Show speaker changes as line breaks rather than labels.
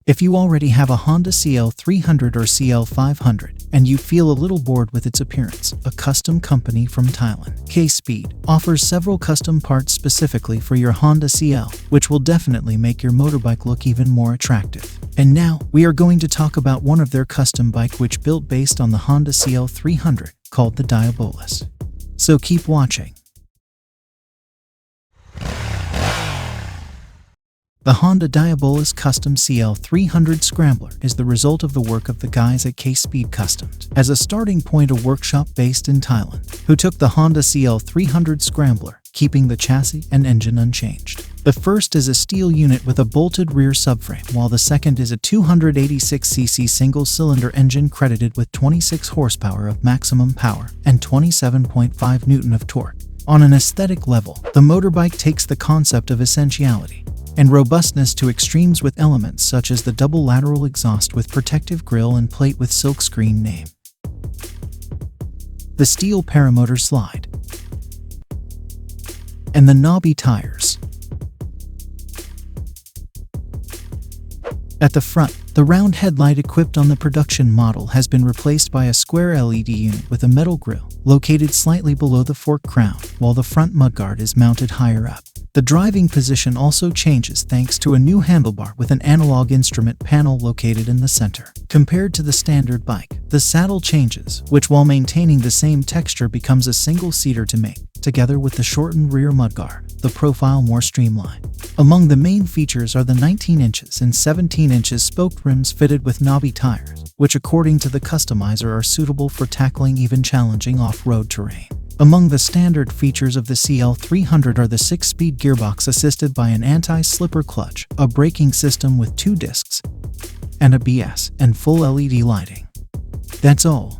If you already have a Honda CL300 or CL500 and you feel a little bored with its appearance, a custom company from Thailand, K-Speed, offers several custom parts specifically for your Honda CL, which will definitely make your motorbike look even more attractive. And now, we are going to talk about one of their custom bike which built based on the Honda CL300, called the Diabolus. So keep watching. The Honda Diabolus Custom CL300 Scrambler is the result of the work of the guys at K-Speed Customs, as a starting point a workshop based in Thailand, who took the Honda CL300 Scrambler, keeping the chassis and engine unchanged. The first is a steel unit with a bolted rear subframe, while the second is a 286cc single-cylinder engine credited with 26 horsepower of maximum power and 27.5 Newton of torque. On an aesthetic level, the motorbike takes the concept of essentiality and robustness to extremes with elements such as the double lateral exhaust with protective grille and plate with silkscreen name, the steel paramotor slide, and the knobby tires. At the front, the round headlight equipped on the production model has been replaced by a square LED unit with a metal grille, located slightly below the fork crown, while the front mudguard is mounted higher up. The driving position also changes thanks to a new handlebar with an analog instrument panel located in the center. Compared to the standard bike, the saddle changes, which while maintaining the same texture becomes a single-seater to make, together with the shortened rear mudguard, the profile more streamlined. Among the main features are the 19 inches and 17 inches spoked rims fitted with knobby tires, which according to the customizer are suitable for tackling even challenging off-road terrain. Among the standard features of the CL300 are the 6-speed gearbox assisted by an anti-slipper clutch, a braking system with 2 discs, and ABS and full LED lighting. That's all.